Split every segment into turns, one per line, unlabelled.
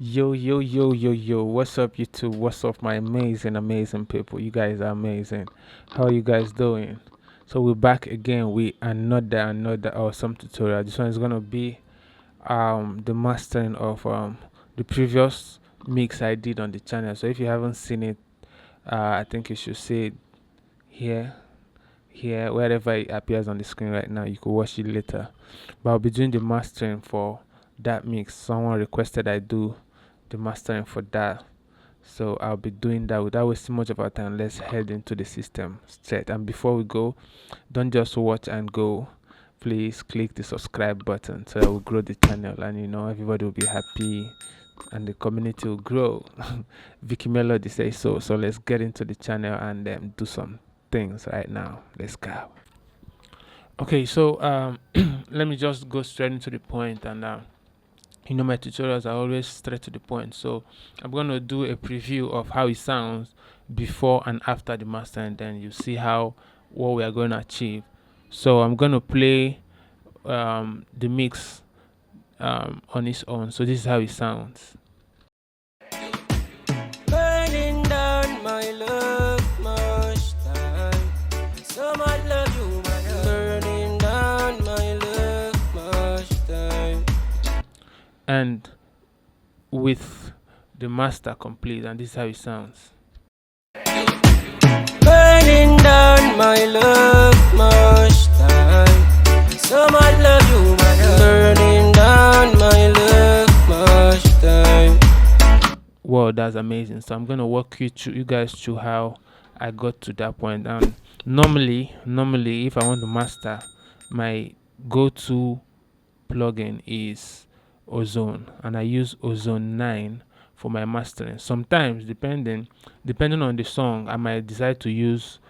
Yo, yo, yo, yo, yo. What's up, YouTube? What's up, my amazing people? You guys are amazing. How are you guys doing? So we're back again with another awesome tutorial. This one is gonna be the mastering of the previous mix I did on the channel. So if you haven't seen it, I think you should see it here, wherever it appears on the screen right now. You could watch it later. But I'll be doing the mastering for that mix. Someone requested I do the mastering for that, so I'll be doing that without wasting much of our time. Let's head into the system straight. And before we go, don't just watch and go. Please click the subscribe button so that we'll grow the channel, and everybody will be happy and the community will grow. Vicky Melody says so. So let's get into the channel and do some things right now. Let's go. Okay, so let me just go straight into the point. And my tutorials are always straight to the point, so I'm going to do a preview of how it sounds before and after the master, and then you see what we are going to achieve. So I'm going to play the mix on its own. So this is how it sounds. Burning down my love much time. So much love you, my love. Burning down my love much time. And with the master complete, and this is how it sounds. Burning down my love much time. So much love you, my love. Burning down my love much time. Wow, that's amazing. So I'm gonna walk you guys through how I got to that point. And normally if I want to master, my go-to plugin is Ozone, and I use Ozone 9 for my mastering. Sometimes depending on the song, I might decide to use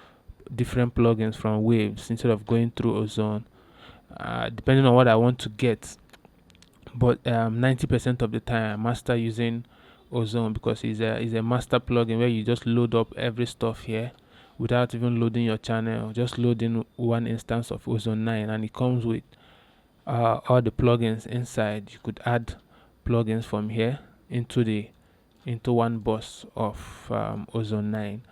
different plugins from Waves instead of going through Ozone, depending on what I want to get. But 90% of the time I master using Ozone, because it's a master plugin where you just load up every stuff here without even loading your channel, just loading one instance of Ozone 9, and it comes with all the plugins inside. You could add plugins from here into one bus of Ozone 9.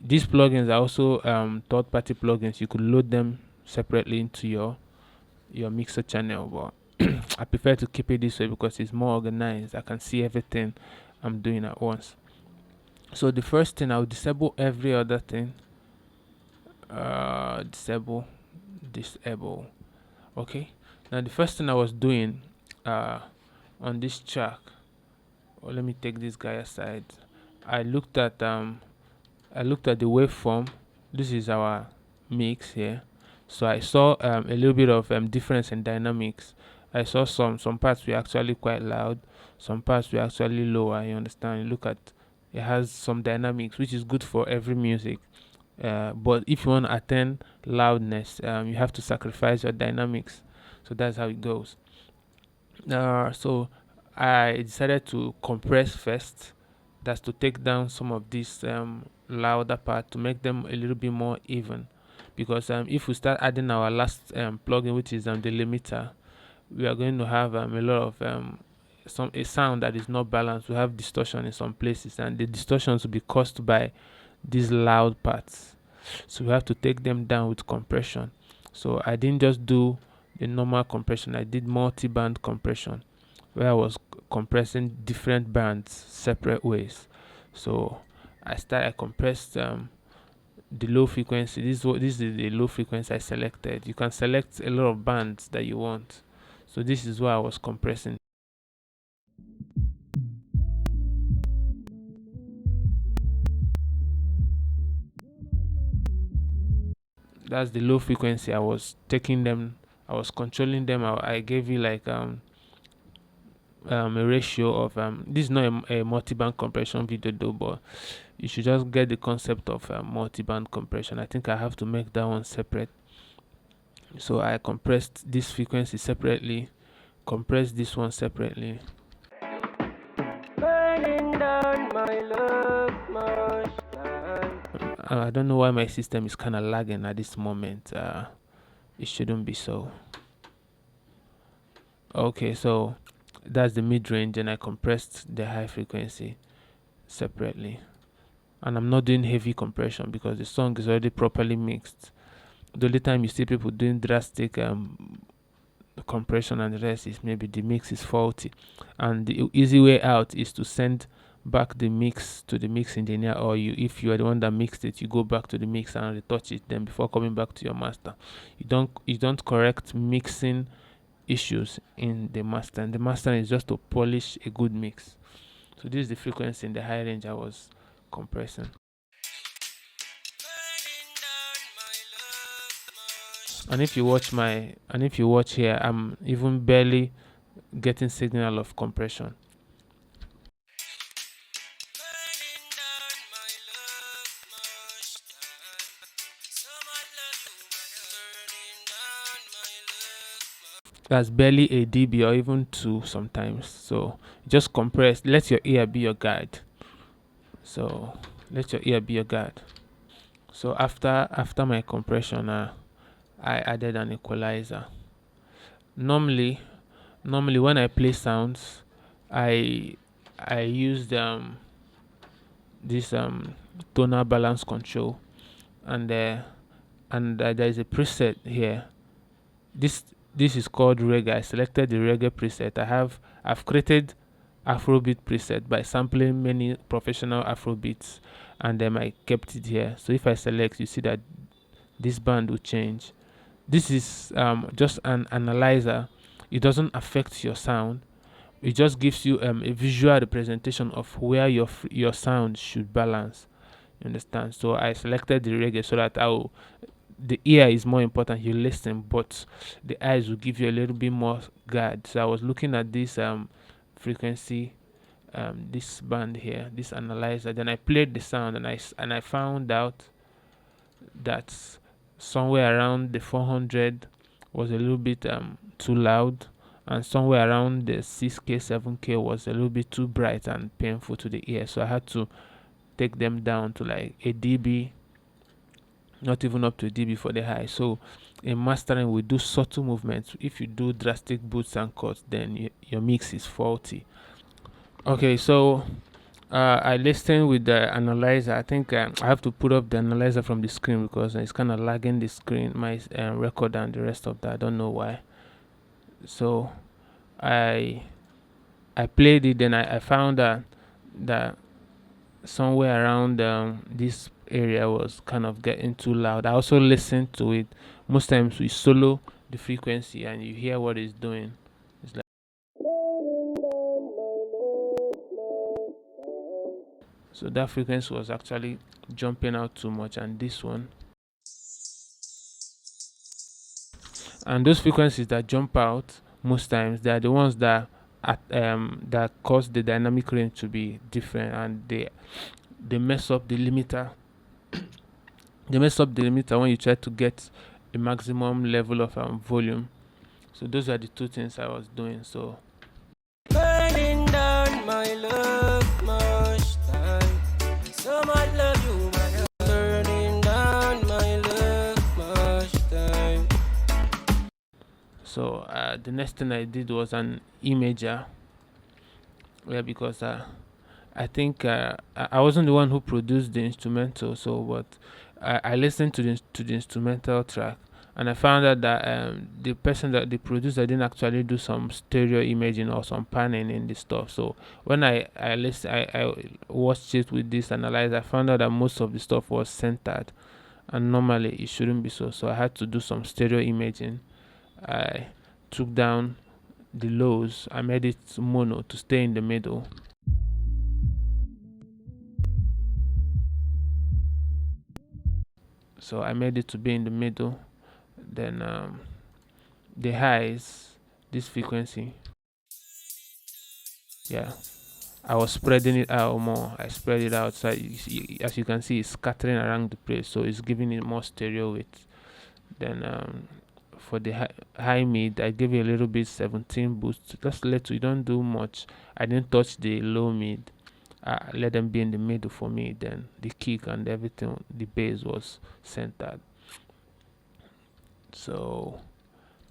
These plugins are also third-party plugins. You could load them separately into your mixer channel, but I prefer to keep it this way because it's more organized. I can see everything I'm doing at once. So the first thing, I'll disable every other thing. Disable. Okay. Now the first thing I was doing on this track, let me take this guy aside. I looked at the waveform. This is our mix here. So I saw a little bit of difference in dynamics. I saw some parts were actually quite loud, some parts were actually lower. You understand? You look at, it has some dynamics, which is good for every music. But if you want to attain loudness, you have to sacrifice your dynamics. So that's how it goes. So I decided to compress first. That's to take down some of these louder part to make them a little bit more even. Because if we start adding our last plugin, which is the limiter, we are going to have a lot of a sound that is not balanced. We have distortion in some places, and the distortions will be caused by these loud parts. So we have to take them down with compression. So I didn't just do the normal compression, I did multi-band compression, where I was compressing different bands separate ways. So I compressed the low frequency. This is the low frequency I selected. You can select a lot of bands that you want. So this is what I was compressing. That's the low frequency. I was taking them, I was controlling them. I gave you like a ratio of this is not a multi-band compression video though, but you should just get the concept of multi-band compression. I think I have to make that one separate. So I compressed this frequency separately, compressed this one separately. Burning down my love much time. I don't know why my system is kind of lagging at this moment. It shouldn't be so. Okay, so that's the mid-range, and I compressed the high frequency separately. And I'm not doing heavy compression because the song is already properly mixed. The only time you see people doing drastic compression and the rest is maybe the mix is faulty, and the easy way out is to send back the mix to the mix engineer, or you, if you are the one that mixed it, you go back to the mix and retouch it then before coming back to your master. You don't correct mixing issues in the master, and the master is just to polish a good mix. So this is the frequency in the high range I was compressing. And if you watch here, I'm even barely getting signal of compression. That's barely a dB or even two sometimes. So just compress. Let your ear be your guide. So let your ear be your guide. So after my compression, I added an equalizer. Normally, when I play sounds, I used this tonal balance control, and there is a preset here. This is called reggae. I selected the reggae preset. I've created Afrobeat preset by sampling many professional Afrobeats, and then I kept it here. So if I select, you see that this band will change. This is just an analyzer. It doesn't affect your sound. It just gives you a visual representation of where your sound should balance. You understand? So I selected the reggae so that the ear is more important. You listen, but the eyes will give you a little bit more guide. So I was looking at this frequency, this band here, this analyzer. Then I played the sound, and I found out that somewhere around the 400 was a little bit too loud, and somewhere around the 6K 7K was a little bit too bright and painful to the ear. So I had to take them down to like a dB, not even up to a dB for the high. So in mastering, we do subtle movements. If you do drastic boots and cuts, then your mix is faulty. Okay, so I listened with the analyzer. I think I have to put up the analyzer from the screen because it's kind of lagging the screen, my record and the rest of that. I don't know why. So I played it, then I found that somewhere around this area was kind of getting too loud. I also listened to it. Most times we solo the frequency and you hear what it's doing. It's like, so that frequency was actually jumping out too much, and this one, and those frequencies that jump out most times, they are the ones that that cause the dynamic range to be different, and they mess up the limiter. They mess up the limiter when you try to get a maximum level of volume. So those are the two things I was doing. So burning down my love much time. So much love you, my love. Burning down my love much time. So the next thing I did was an imager. Yeah, because I think I wasn't the one who produced the instrumental. So, but I listened to the instrumental track, and I found out that the producer didn't actually do some stereo imaging or some panning in the stuff. So when I watched it with this analyzer, I found out that most of the stuff was centered, and normally it shouldn't be so. So I had to do some stereo imaging. I took down the lows. I made it mono to stay in the middle. So I made it to be in the middle. Then the highs, this frequency, yeah, I was spreading it out more. I spread it out, so as you can see, it's scattering around the place, so it's giving it more stereo width. Then for the high mid, I gave it a little bit 17 boost, just little. You don't do much. I didn't touch the low mid. Let them be in the middle for me. Then the kick and everything, the bass was centered. So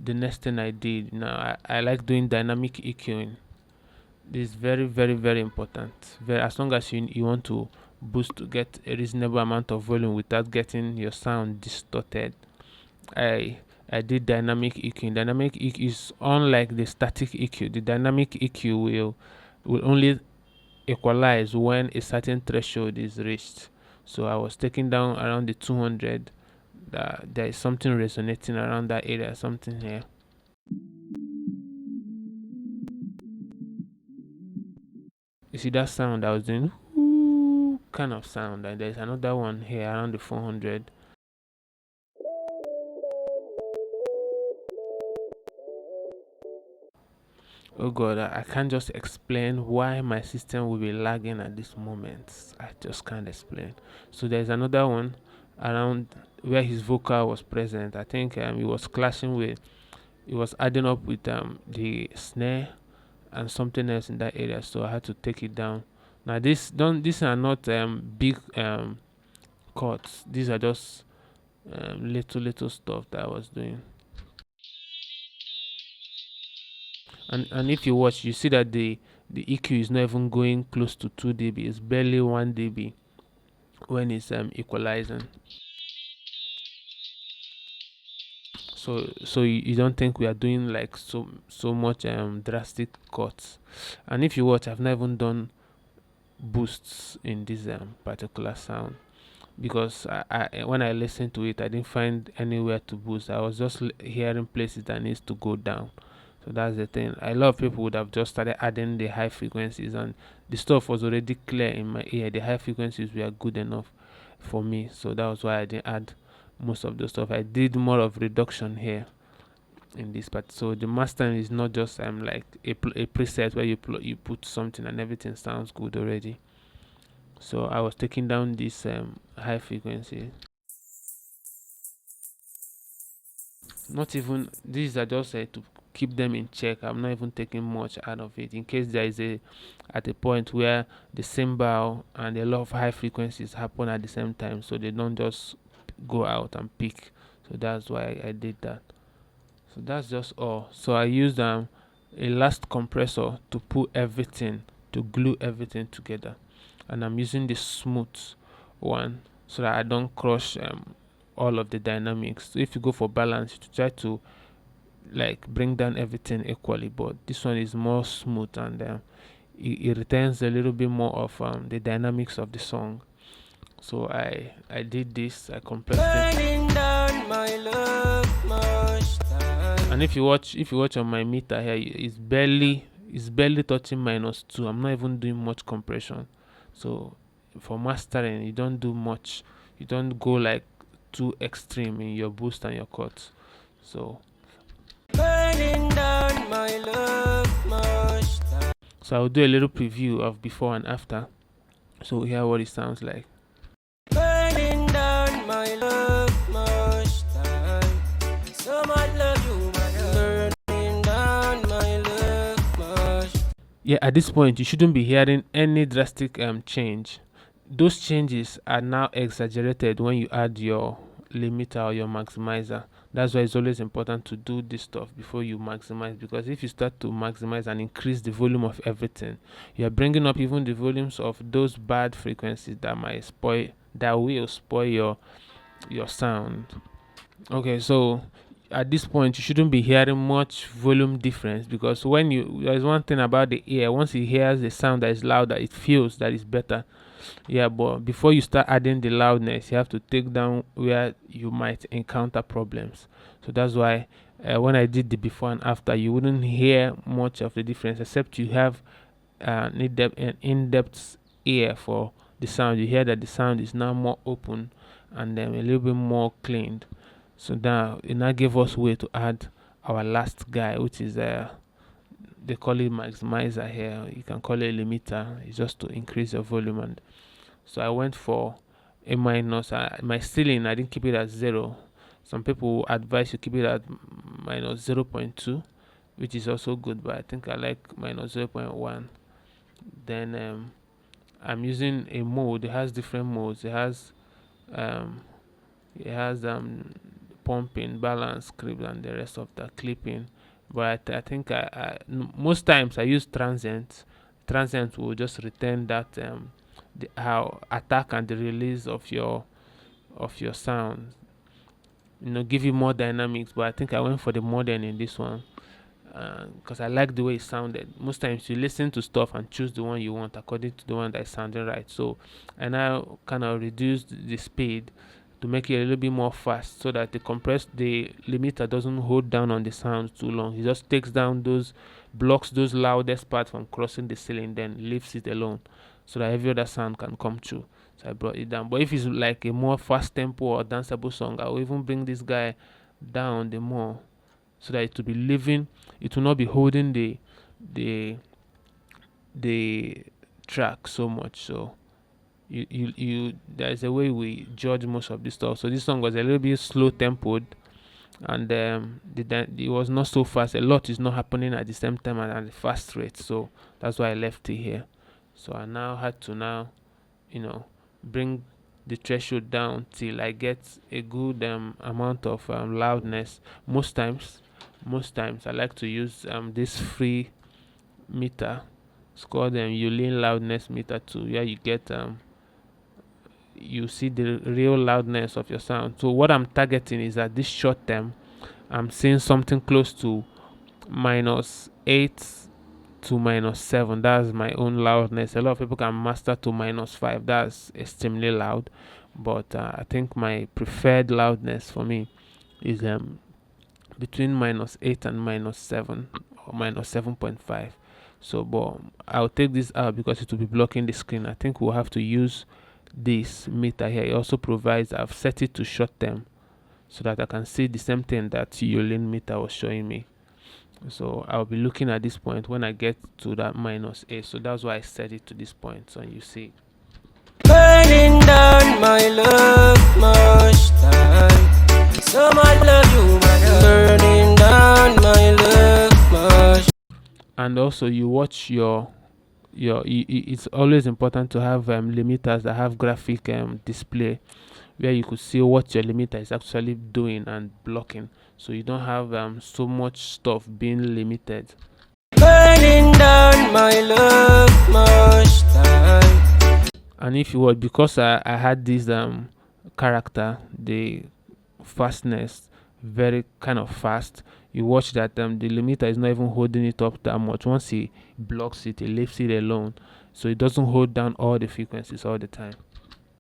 the next thing I did, now I like doing dynamic EQing. This is very, very, very important. As long as you want to boost to get a reasonable amount of volume without getting your sound distorted. I I did dynamic EQ. Dynamic EQ is unlike the static EQ. The dynamic EQ will only equalize when a certain threshold is reached. So I was taking down around the 200. There is something resonating around that area, something here. You see that sound I was doing? Ooh, kind of sound. And there's another one here around the 400. Oh god, I can't just explain why my system will be lagging at this moment. I just can't explain. So there's another one around where his vocal was present. I think he was clashing with, it was adding up with the snare and something else in that area. So I had to take it down. Now these are not big chords. These are just little stuff that I was doing. And if you watch, you see that the EQ is not even going close to 2 dB. It's barely 1 dB when it's equalizing. So you don't think we are doing like so much drastic cuts. And if you watch, I've not even done boosts in this particular sound, because when I listened to it, I didn't find anywhere to boost. I was just hearing places that needs to go down. So that's the thing. A lot of people would have just started adding the high frequencies, and the stuff was already clear in my ear. The high frequencies were good enough for me, so that was why I didn't add most of the stuff. I did more of reduction here in this part. So the mastering is not just like a preset where you put something and everything sounds good already. So I was taking down this high frequency. Not even, these are just to keep them in check. I'm not even taking much out of it in case there is at a point where the cymbal and a lot of high frequencies happen at the same time, so they don't just go out and peak. So that's why I did that. So that's just all. So I used a last compressor to put everything, to glue everything together, and I'm using the smooth one so that I don't crush all of the dynamics. So if you go for balance, you try to like bring down everything equally, but this one is more smooth, and it retains a little bit more of the dynamics of the song. So I did this, I compressed it. And if you watch on my meter here, it's barely touching -2. I'm not even doing much compression. So for mastering, you don't do much. You don't go like too extreme in your boost and your cuts. So so I'll do a little preview of before and after, so we hear what it sounds like. Burning down my love much time. So much love you, my love. Burning down my love much. Yeah, at this point you shouldn't be hearing any drastic change. Those changes are now exaggerated when you add your limiter or your maximizer. That's why it's always important to do this stuff before you maximize, because if you start to maximize and increase the volume of everything, you're bringing up even the volumes of those bad frequencies that will spoil your sound. Okay, so at this point you shouldn't be hearing much volume difference, because there's one thing about the ear: once it hears the sound that is louder, it feels that it's better. Yeah, but before you start adding the loudness, you have to take down where you might encounter problems. So that's why when I did the before and after, you wouldn't hear much of the difference, except you have an in-depth ear for the sound. You hear that the sound is now more open and a little bit more cleaned. So now it now gave us way to add our last guy, which is they call it maximizer here. You can call it limiter. It's just to increase your volume. And so I went for a minus. My ceiling, I didn't keep it at 0. Some people advise you keep it at minus 0.2, which is also good, but I think I like minus 0.1. Then I'm using a mode. It has different modes. Um, it has pumping, balance, script, and the rest of the clipping. But I think most times I use transient, transient will just return that the how attack and the release of your sound, give you more dynamics. But I think I went for the modern in this one because I like the way it sounded. Most times you listen to stuff and choose the one you want according to the one that is sounding right. So I now kind of reduced the speed to make it a little bit more fast, so that the limiter doesn't hold down on the sound too long. It just takes down blocks those loudest parts from crossing the ceiling, then leaves it alone, so that every other sound can come through. So I brought it down. But if it's like a more fast tempo or danceable song, I will even bring this guy down the more, so that it will be living. It will not be holding the the track so much. So there's a way we judge most of this stuff. So this song was a little bit slow tempoed, and it was not so fast. A lot is not happening at the same time and at a fast rate. So that's why I left it here. So I now had to bring the threshold down till I get a good amount of loudness. Most times I like to use this free meter. It's called Yulin loudness meter 2, where you get you see the real loudness of your sound. So what I'm targeting is that this short term, I'm seeing something close to -8 to -7. That's my own loudness. A lot of people can master to -5. That's extremely loud, but I think my preferred loudness for me is between -8 and -7 or -7.5. So, but I'll take this out because it will be blocking the screen. I think we'll have to use this meter here. It also provides, I've set it to short term so that I can see the same thing that Yulin meter was showing me. So I'll be looking at this point when I get to that -8. So that's why I set it to this point. So you see,
burning down my love much time. So much love you, my love. Burning down my love much.
And also you watch it's always important to have limiters that have graphic display, where you could see what your limiter is actually doing and blocking, so you don't have so much stuff being limited.
Burning down my love much time.
And if you would, because I had this character, the fastness very kind of fast, you watch that the limiter is not even holding it up that much. Once he blocks it, he leaves it alone, so it doesn't hold down all the frequencies all the time.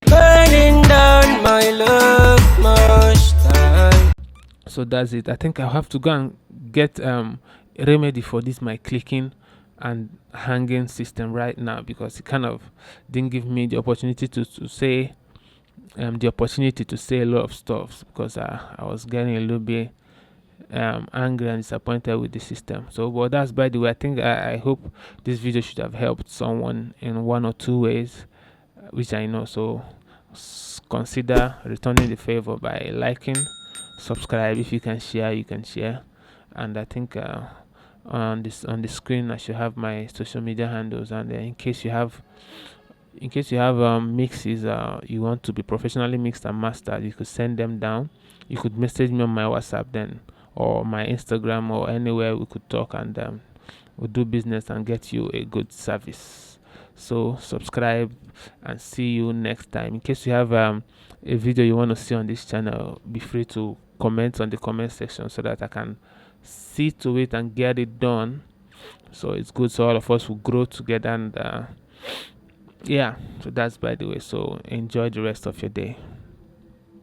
Burning down my love much time.
So that's it. I think I'll have to go and get a remedy for this my clicking and hanging system right now, because it kind of didn't give me the opportunity to say a lot of stuff, because I was getting a little bit angry and disappointed with the system. So, but that's by the way. I think I hope this video should have helped someone in one or two ways, which I know. So consider returning the favor by liking, subscribe. If you can share, you can share. And I think on the screen I should have my social media handles, and in case you have mixes you want to be professionally mixed and mastered, you could send them down. You could message me on my WhatsApp then, or my Instagram, or anywhere we could talk, and we'll do business and get you a good service. So subscribe and see you next time. In case you have a video you want to see on this channel, be free to comment on the comment section so that I can see to it and get it done. So it's good, so all of us will grow together, and yeah, so that's by the way. So enjoy the rest of your day.